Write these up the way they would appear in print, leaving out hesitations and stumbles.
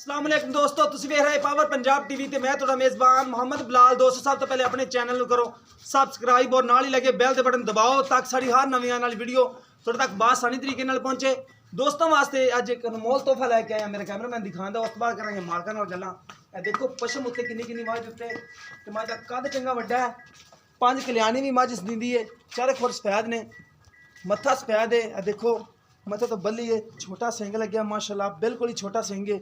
अस्सलाम वालेकुम दोस्तों, तुसीं वेख रहे पावर पंजाब टीवी ते मैं तुहाडा मेज़बान मोहम्मद बिलाल। दोस्तों, सब तो पहले अपने चैनल को करो सबसक्राइब और नाल ही लगे बैल के बटन दबाओ ताकि साड़ी हर नवी आने वाली वीडियो तुहाडे तक बासानी तरीके नाल पहुंचे। दोस्तों वास्ते अज एक अनमोल तोहफा लैके आया, मेरे कैमरामैन दिखांदा, उस बाद करांगे मालकां नाल गल्लां। ए देखो पशम उत्ते किन्नी किन्नी मझ उत्ते ते मझ दा कद चंगा वड्डा है। 5 कल्याणी भी मझ दिंदी है, चारे खुर सफेद ने, मत्था सफेद है। ए देखो मत्थे तो बल्ली है, छोटा सिंग लग्या माशाल्लाह, बिल्कुल ही छोटा सिंग है।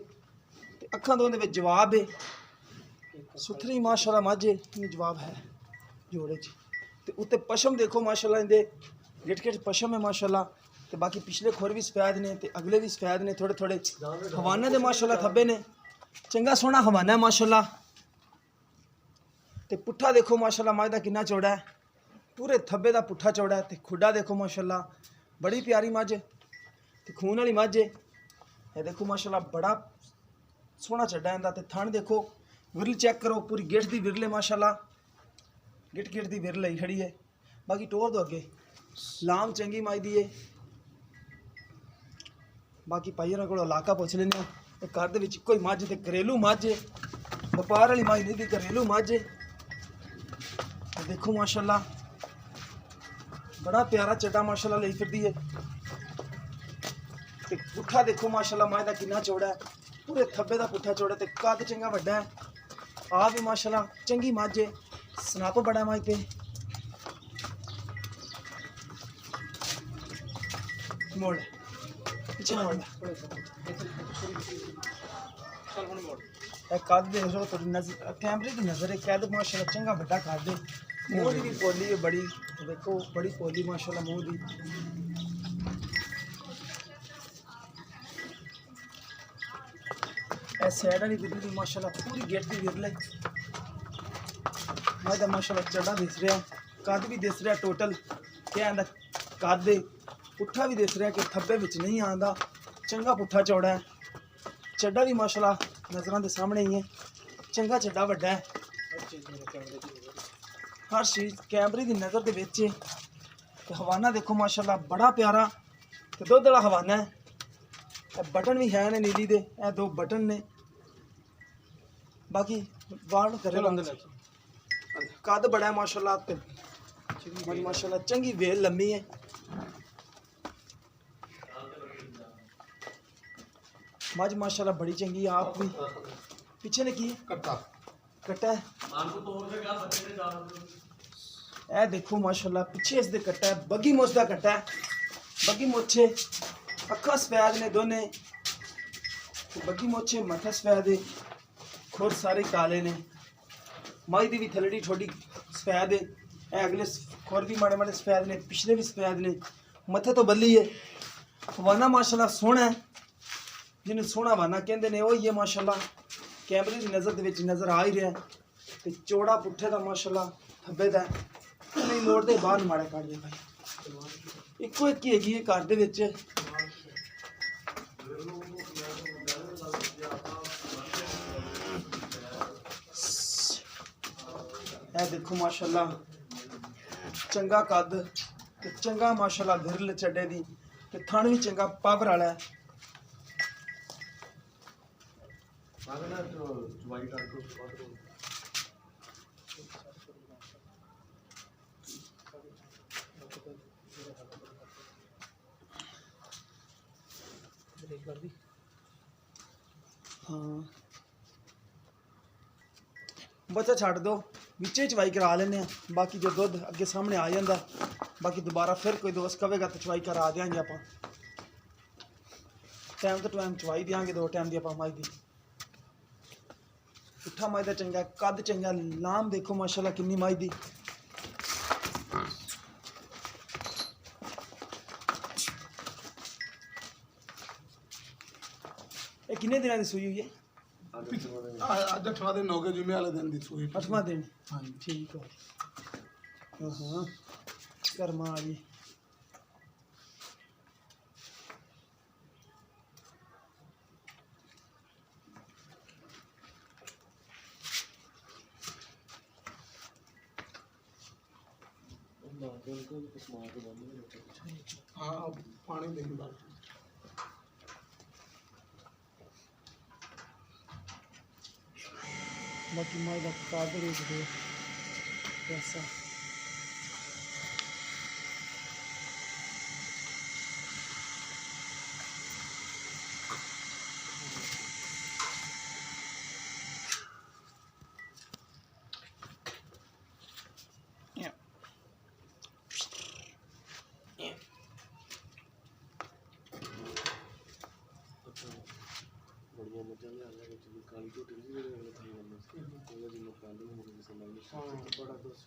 अखा दो जवाब है, सुथरी माशाल्लाह मझ है, जवाब है जोड़े च। ते उत्ते पशम देखो माशाल्लाह, इंदे गिट गिट पशम है माशाल्लाह। ते बाकी पिछले खुर भी सफेद ने ते अगले भी सफेद ने, थोड़े थोड़े हवाने दे माशाल्लाह थब्बे ने, चंगा सोहना हवाना है माशाल्लाह। ते पुट्ठा देखो माशाल्लाह मझ दा किन्ना चौड़ा है, पूरे थब्बे दा पुट्ठा चौड़ा है। ते खुड्डा देखो माशाल्लाह, बड़ी प्यारी मझ ते खून वाली मझ है। ये देखो माशाल्लाह बड़ा सोहना चड्डा इंदा। ते थन देखो, विरल चेक करो, पूरी गिठ दी विरल है माशाल्लाह, गिठ गिठ दी विरल आई खड़ी है। बाकी टोर दो अगे, लाम चंगी मझ दी है। बाकी भाई उन्होंने को इलाका पुछ लेने, घर दे विच कोई मझ ते घरेलू मझ है, व्यापार वाली मझ नहीं दी, घरेलू मझ है। देखो माशाल्लाह बड़ा प्यारा चड्डा माशाल्लाह लई फिरदी है। ते पुट्ठा देखो माशाल्लाह मझ दा किन्ना चौड़ा है, पूरे थब्बे दा पुट्ठा चौड़ा, ते कद चंगा वड्डा है। आ भी माशाल्लाह चंगी मझ है, सनप बड़ा मझ पे। मोड़ पीछे मोड़ कद देख लो, थोड़ी नजर कैमरे की नजर है, कद माशाल्लाह चंगा वड्डा कद है। मूँह दी भी पोली है बड़ी, देखो बड़ी पोली माशाल्लाह मूँह दी। सैड वाली विरल माशाल्लाह पूरी गेट की विरल है। मैं माशाल्लाह चढ़ा दिस रहा, कद भी दिस रहा, टोटल क्या आंदा कद है। पुट्ठा भी दिस रहा कि थब्बे विच नहीं आंदा, चंगा पुट्ठा चौड़ा है। चड्डा भी माशाल्लाह नज़रां दे सामने ही है, चंगा चड्डा वड्डा है। हर चीज़ कैमरे की नज़र दे विच है। ते हवाना देखो माशाल्लाह बड़ा प्यारा, ते दुध वाला हवाना है। बटन भी है ने नीली दे, ए 2 बटन ने। बाकी वाड़ करे कद बड़ा है माशाल्लाह, ते माशाल्लाह चंगी वेल लम्मी है। मझ माशाल्लाह बड़ी चंगी है। आप भी पीछे ने की कट्टा है, ए देखो माशाल्लाह पीछे इसके कट्टा है, बगी मुछ का कट्टा है। बगी मुछे अखा सफेद ने दोने, बगी मुछे मथा सफेद है, खुर सारे काले ने। मझ दी भी थलड़ी थोड़ी सफेद है, ए अगले खुर भी माड़े माड़े सफेद ने, पिछले भी सफेद ने, मथे तो बल्ली है। हवाना माशाल्लाह सोहना है, जिन्हें सोहना हवाना कहते हैं वही है माशाल्लाह। कैमरे की नज़र दे विच नज़र आ ही रहा है। ते चौड़ा पुट्ठे का माशाल्लाह थब्बे दा नहीं मोड़ते बाहर माड़ा काट दे भाई, इको एक ही हैगी है घर दे विच। ए देखो माशाल्लाह चंगा कद ते चंगा माशाल्लाह विरल चड्डे दी, ते थन भी चंगा पावर वाला है। हाँ बच्चा छड़ दो, बिचे चवाई करा लेने, बाकी जो दुध अगे सामने आ जाता, बाकी दोबारा फिर कोई दोस्त कहेगा तो चवाई करा देंगे आप, टाइम तो टाइम चवाई देंगे, 2 टाइम दी आप मझ दी। पुट्ठा मझ दा चंगा, कद चंगा, लाम देखो माशाल्लाह किन्नी मझ दी। ये किन्ने दिनों की सूई हुई है? आज 8वां दिन हो गया, जुमे वाले दिन दी सूई। 8वां दिन, हाँ ठीक है। हाँ कर्मा आ गई। हाँ अब पानी देंगे बाल्टी। बाकी माई का कार्ड देख दो पैसा बड़ा दोस्त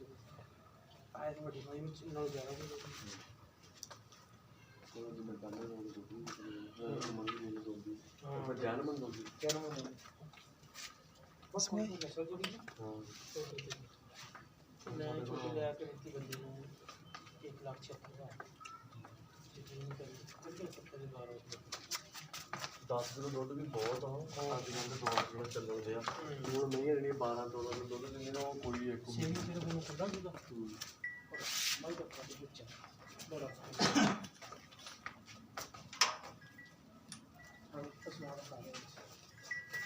आए तो बड़ी भाई में नौ ग्यारह दस किलो दुध भी बहुत आ अज कल तो 2 किलो चलन दिया हूँ नहीं है 12-14 किलो दुध देने वो कोई एक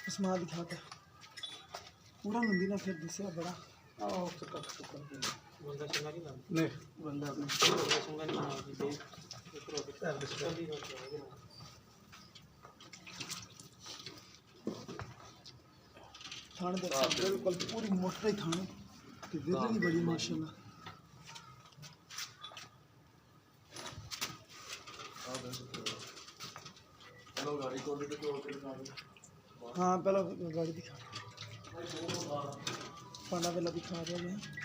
पसमा दिखा के पूरा मंदी ना फिर दिसे बड़ा नहीं बंदा थाने दे बिल्कुल पूरी मोटर ही थाने ते विधि भी बड़ी माशाल्लाह हेलो गाड़ी को भी तो दिखा हाँ पहला गाड़ी दिखा पाना पहला दिखा रहे हैं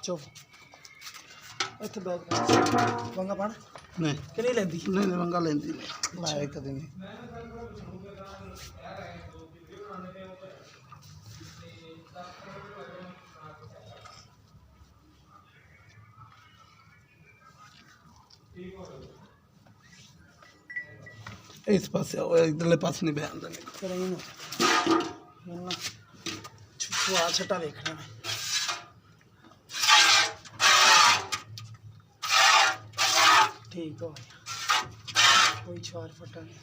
चो ਇੱਥੇ ਬੈਗ ਵੰਗਾ ਪਾਣ नहीं ਕਿ ਨਹੀਂ ਲੈਂਦੀ नहीं नहीं मंगा लेंदी लाया कदे नहीं इस पास इधरले पास नहीं बयान देने ਫਿਰ ਇਹਨੂੰ ਛੁਆ ਛਟਾ ਵੇਖਣਾ ਮੈਂ ठीक हो कोई छार फटा नहीं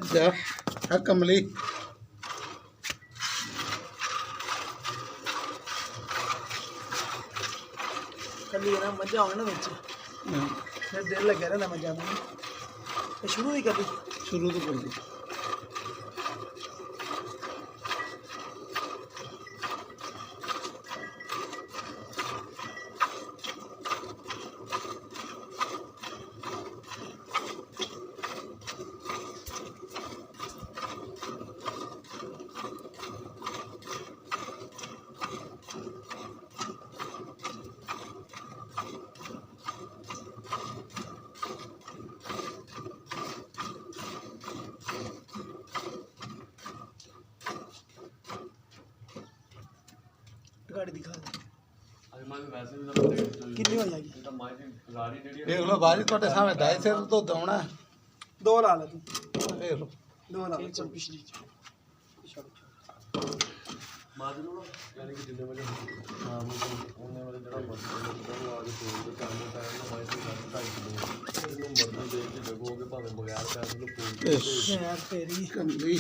जा है कमली कली ना मजा आवे ना बिच फिर दिल लगे रहना मजा में तो शुरू ही कर दी शुरू तो कर दी गाड़ी दिखा दे ਅੱਜ ਮੈਂ ਵੈਸੇ ਵੀ ਤਾਂ कितनी हो जाएगी ਤਾਂ ਮਾਈ ਦੀ ਗਾੜੀ ਜਿਹੜੀ देख लो बाजी ਤੁਹਾਡੇ ਸਾਹਮਣੇ ढाई से तो दौड़ा है दो ला ले तू देख लो दो ला ले चल पिछली ਮਾਜ ਨੂੰ ਯਾਨੀ ਕਿ ਜਿੰਨੇ ਵਜੇ ਸ਼ਾਮ ਨੂੰ ਉਹਨੇ ਵਜੇ ਜਿਹੜਾ ਮਰਜ਼ੀ ਉਹ ਆ ਕੇ ਤੋੜ ਕੇ ਕੰਮ ਟਾਈਮ ਨਾਲ ਮਾਈ ਦੀ ਗੱਲ 2.5 ਕਿਲੋ ਇਹਨੂੰ ਮਰਜ਼ੀ ਦੇ ਕੇ ਜਗੋਗੇ ਭਾਵੇਂ ਬਗੈਰ ਪੈਸੇ ਨੂੰ ਫੋਨ ਤੇ यार तेरी कमली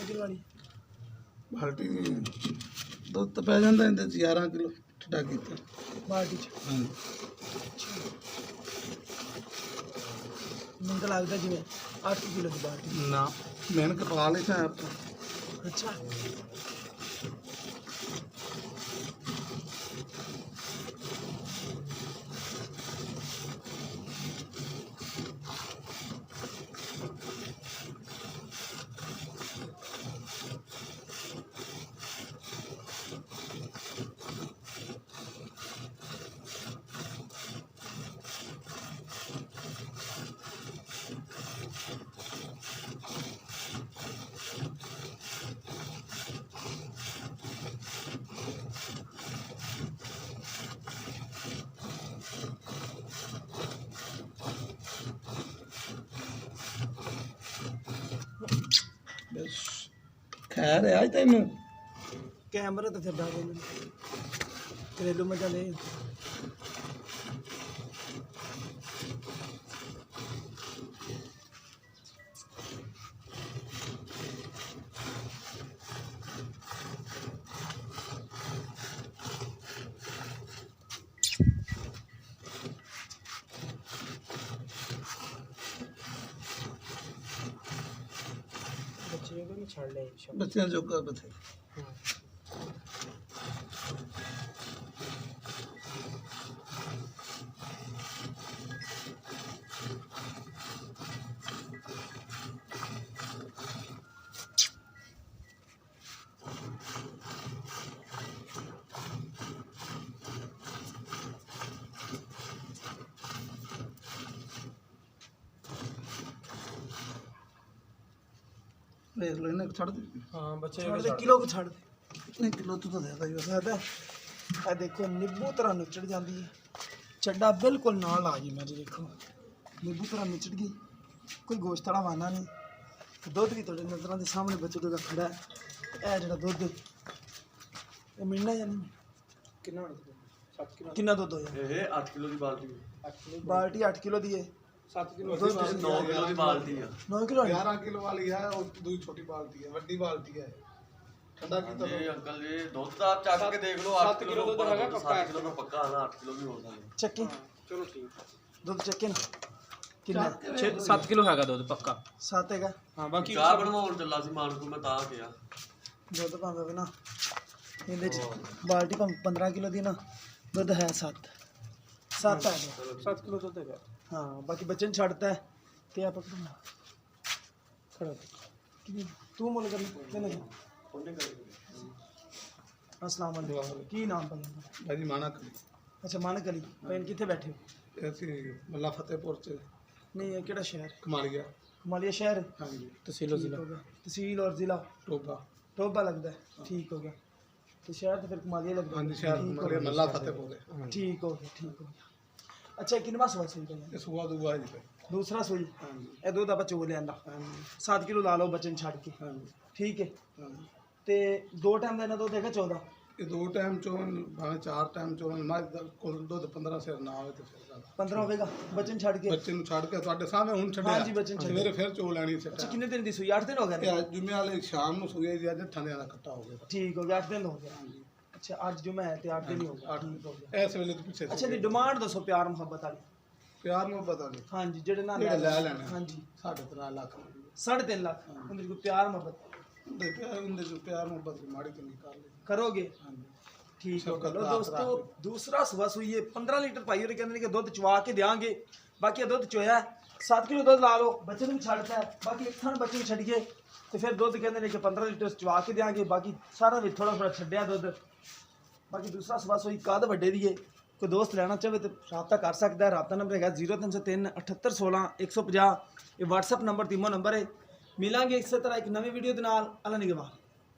ਕਿੰਨੇ ਕਿਲੋ ਵਾਲੀ ਬਾਲਟੀ ਦੁੱਧ ਤਾਂ ਪੈ ਜਾਂਦਾ ਇਹਦੇ 'ਚ 11 ਕਿਲੋ ਠੰਡਾ ਕੀਤਾ ਬਾਲਟੀ ਚ? ਹਾਂਜੀ ਮੈਨੂੰ ਤਾਂ ਲੱਗਦਾ ਜਿਵੇਂ 8 ਕਿਲੋ ਦੀ ਬਾਲਟੀ। ਨਾ ਮਿਹਨਤ ਪਾ ਲਈ ਤਾਂ ਆਪ ਅੱਛਾ ਬਸ ਖੈਰ ਹੈ ਅੱਜ ਤੈਨੂੰ ਕੈਮਰਾ ਤਾਂ ਛੱਡਾ ਦੇ ਮੈਨੂੰ ਘਰੇਲੂ ਮਜ਼ਾ ਲੈ ਬੱਚੇ ਨੂੰ ਛੱਡ ਲੈ ਬੱਚਿਆਂ ਜੋਗਾ ਬਥੇ ਦੇਖ ਲੋ ਇਹਨੇ ਛੱਡ ਦੇ ਹਾਂ ਬੱਚੇ ਛੱਡ ਦੇ ਕਿਲੋ ਕੁ ਛੱਡ ਦੇ ਕਿੰਨੇ ਕਿਲੋ ਤੂੰ ਤਾਂ ਦੇਦਾ ਹੀ ਜ਼ਿਆਦਾ ਇਹ ਦੇਖੋ ਨਿੰਬੂ ਤਰ੍ਹਾਂ ਨੁਚੜ ਜਾਂਦੀ ਹੈ ਚੱਡਾ ਬਿਲਕੁਲ ਨਾਲ ਆ ਗਈ ਮੈਂ ਜੀ ਦੇਖੋ ਨਿੰਬੂ ਤਰ੍ਹਾਂ ਨੁਚੜ ਗਈ ਕੋਈ ਗੋਸ਼ਤ ਵਾਲਾ ਵਾਨਾ ਨਹੀਂ ਦੁੱਧ ਵੀ ਤੁਹਾਡੇ ਨਜ਼ਰਾਂ ਦੇ ਸਾਹਮਣੇ ਬੱਚੇ ਦਾ ਖੜਾ ਹੈ ਇਹ ਜਿਹੜਾ ਦੁੱਧ ਇਹ ਮਿਲਣਾ ਜਾਂ ਨਹੀਂ ਕਿੰਨਾ ਹੋਣਾ 7 ਕਿਲੋ ਕਿੰਨਾ ਦੁੱਧ ਹੋਇਆ ਇਹ 8 ਕਿਲੋ ਦੀ ਬਾਲਟੀ 8 ਕਿਲੋ ਬਾਲਟੀ 8 ਕਿਲੋ ਦੀ ਹੈ 7 ਕਿਲੋ ਦੁੱਧ 9 ਕਿਲੋ ਦੀ ਬਾਲਟੀ ਆ 9 ਕਿਲੋ 11 ਕਿਲੋ ਵਾਲੀ ਹੈ ਉਹ ਦੂਜੀ ਛੋਟੀ ਬਾਲਟੀ ਹੈ ਵੱਡੀ ਬਾਲਟੀ ਹੈ ਠੰਡਾ ਕੀਤਾ ਇਹ ਅੰਕਲ ਇਹ ਦੁੱਧ ਦਾ ਚੱਕ ਕੇ ਦੇਖ ਲਓ 8 ਕਿਲੋ ਦੁੱਧ ਹੈਗਾ ਪੱਕਾ 7 ਕਿਲੋ ਦਾ ਪੱਕਾ ਨਾ 8 ਕਿਲੋ ਵੀ ਹੋ ਸਕਦਾ ਚੱਕੀ ਚਲੋ ਠੀਕ ਦੁੱਧ ਚੱਕੇ ਨਾ ਕਿੰਨਾ 7 ਕਿਲੋ ਹੈਗਾ ਦੁੱਧ ਪੱਕਾ 7 ਹੈਗਾ ਹਾਂ ਬਾਕੀ ਚਾਹ ਬਣਵਾਉਣ ਚੱਲਾ ਸੀ ਮਾਨਕੂ ਮੈਂ ਤਾਂ ਕਿਹਾ ਦੁੱਧ ਭਾਵੇਂ ਵੀ ਨਾ ਇਹਦੇ ਚ ਬਾਲਟੀ ਭਾਵੇਂ 15 ਕਿਲੋ ਦੀ ਨਾ ਦੁੱਧ ਹੈ 7 ਹੈ 7 ਕਿਲੋ ਦੁੱਧ ਹੈਗਾ ਹਾਂ ਬਾਕੀ ਬੱਚੇ ਨੇ ਛੱਡਤਾ ਹੈ ਤੇ ਆਪਾਂ ਕਿਹੜਾ ਖੜਾ ਕਿੰਨੀ ਤੂੰ ਮੁੱਲ ਕਰੀ ਕਿੰਨੇ ਉਹਨੇ ਕਰ ਅਸਲਾਮ ਵਾਲੇਕੁਮ ਕੀ ਨਾਮ ਭਾਈ ਭਾਜੀ ਮਾਣਾ ਕਰੀ ਅੱਛਾ ਮਾਨਕ ਅਲੀ ਭਾਈ ਕਿੱਥੇ ਬੈਠੇ ਹੋ ਅਸੀਂ ਮੱਲਾ ਫਤਿਹਪੁਰ ਚ ਨਹੀਂ ਇਹ ਕਿਹੜਾ ਸ਼ਹਿਰ ਕਮਾਲੀਆ ਮਾਲੀਆ ਸ਼ਹਿਰ ਹਾਂਜੀ ਤਹਿਸੀਲੋ ਠੀਕ ਹੋ ਗਿਆ ਤਹਿਸੀਲ ਔਰ ਜ਼ਿਲ੍ਹਾ ਟੋਬਾ ਟੋਬਾ ਲੱਗਦਾ ਹੈ। ਠੀਕ ਹੋ ਗਿਆ ਤੇ ਸ਼ਹਿਰ ਤਾਂ ਫਿਰ ਕਮਾਲੀਆ ਲੱਗਦਾ ਹਾਂਜੀ ਸ਼ਹਿਰ ਠੀਕ ਹੋ ਕਮਾਲੀਆ ਗਿਆ। ਮੱਲਾ ਫਤਿਹਪੁਰ ਹੈ ਠੀਕ ਹੋ ਗਿਆ ਅੱਛਾ ਕਿੰਨਵਾ ਸਵਾਲ ਸਹੀ ਭਾਈ ਇਹ ਸੁਆ ਦੁਆ ਜੀ ਦੂਸਰਾ ਸੂਈ ਹਾਂਜੀ ਇਹ ਦੁੱਧ ਆਪਾਂ ਚੋ ਲਿਆਂਦਾ ਹਾਂਜੀ 7 ਕਿਲੋ ਲਾ ਲਓ ਬੱਚੇ ਨੂੰ ਛੱਡ ਕੇ ਹਾਂਜੀ ਠੀਕ ਹੈ ਹਾਂਜੀ ਤੇ 2 ਟਾਈਮ ਦਾ ਇਹਨਾਂ ਦੁੱਧ ਹੈਗਾ 14 ਇਹ 2 ਟਾਈਮ ਚੋਣ ਭਾਵੇਂ 4 ਟਾਈਮ ਚੋਣ ਮੱਝ ਦਾ ਕੋਲ ਦੁੱਧ 15 ਸਿਰ ਨਾ ਹੋਵੇ ਤੇ ਫਿਰ ਗੱਲ 15 ਹੋਵੇਗਾ ਬੱਚੇ ਨੂੰ ਛੱਡ ਕੇ ਬੱਚੇ ਨੂੰ ਛੱਡ ਕੇ ਤੁਹਾਡੇ ਸਾਹਮਣੇ ਹੁਣ ਛੱਡਿਆ ਹਾਂਜੀ, ਬੱਚੇ ਨੂੰ ਛੱਡਿਆ। ਸਵੇਰੇ ਫਿਰ ਚੋ ਲੈਣੀ ਸੀ ਅੱਛਾ ਕਿੰਨੇ ਦਿਨ ਦੀ ਸੂਈ 8 ਦਿਨ ਹੋ ਗਏ ਨੇ ਇਹ ਅੱਜ ਜੁਮੇ ਵਾਲੇ ਸ਼ਾਮ ਨੂੰ ਸੂਏ ਜੀ ਅੱਜ ਠੰਡਿਆਂ ਦਾ ਇਕੱਠਾ ਹੋ ਗਿਆ ਠੀਕ ਹੋ ਗਿਆ 8 ਦਿਨ ਹੋ ਗਿਆ ਅੱਛਾ ਅੱਜ ਜੁਮਾ ਹੈ ਤੇ 8 ਦਿਨ ਹੀ ਹੋ ਗਿਆ ਠੀਕ ਹੋ ਗਿਆ ਇਸ ਵੇਲੇ ਤੋਂ ਪਿੱਛੇ ਅੱਛਾ ਦੀ ਡਿਮਾਂਡ ਦੱਸੋ ਪਿਆਰ ਮੁਹੱਬਤ ਵਾਲੀ ਪਿਆਰ ਨੂੰ ਪਤਾ ਨਹੀਂ ਹਾਂਜੀ ਜਿਹੜੇ ਨਾਲ ਜਿਹੜੇ ਲੈ ਲੈਣੇ ਹਾਂਜੀ 3.5 ਲੱਖ 3.5 ਲੱਖ ਉਹਦੇ ਕੋਲ ਪਿਆਰ ਮੁਹੱਬਤ ਦੇ ਪਿਆਰ ਹੁੰਦੇ ਜੋ ਪਿਆਰ ਨੂੰ ਬਦਲ ਮਾੜੀ ਚੰਗੀ ਕਰ ਲੈ ਕਰੋਗੇ ਹਾਂਜੀ ਠੀਕ ਹੋ ਸ਼ੁਕਰ ਗਿਆ ਦਾ ਦੋਸਤੋ ਦੂਸਰਾ ਸਵਾ ਸੂਈਏ 15 ਲੀਟਰ ਪਾਈ ਉਹਨੇ ਕਹਿੰਦੇ ਨੇ ਕਿ ਦੁੱਧ ਚਵਾ ਕੇ ਦੇਾਂਗੇ ਬਾਕੀ ਇਹ ਦੁੱਧ ਚੋਇਆ 7 ਕਿਲੋ ਦੁੱਧ ਲਾ ਲਓ ਬੱਚੇ ਨੂੰ ਵੀ ਛੱਡਤਾ ਹੈ ਬਾਕੀ ਇੱਕ ਥਣ ਬੱਚੇ ਨੂੰ ਛੱਡੀਏ ਤੇ ਫਿਰ ਦੁੱਧ ਕਹਿੰਦੇ ਨੇ ਕਿ 15 ਲੀਟਰ ਚਵਾ ਕੇ ਦੇਾਂਗੇ ਬਾਕੀ ਸਾਰਾ ਵੀ ਥੋੜਾ ਥੋੜਾ ਛੱਡਿਆ ਦੁੱਧ ਬਾਕੀ ਦੂਸਰਾ ਸਵਾ ਸੂਈ ਕੱਦ ਵੱਡੇ ਦੀ ਏ ਕੋਈ ਦੋਸਤ ਲੈਣਾ ਚਾਹਵੇ ਤਾਂ ਰਾਬਤਾ ਕਰ ਸਕਦਾ ਹੈ ਰਾਬਤਾ ਨੰਬਰ ਹੈਗਾ 0303 7816 150 ਇਹ WhatsApp ਨੰਬਰ ਤੀਮੋ ਨੰਬਰ ਹੈ ਮਿਲਾਂਗੇ ਇਸੇ ਤਰ੍ਹਾਂ ਇੱਕ ਨਵੀਂ ਵੀਡੀਓ ਦੇ ਨਾਲ ਅੱਲਾ ਨਿਗਹਬਾਨ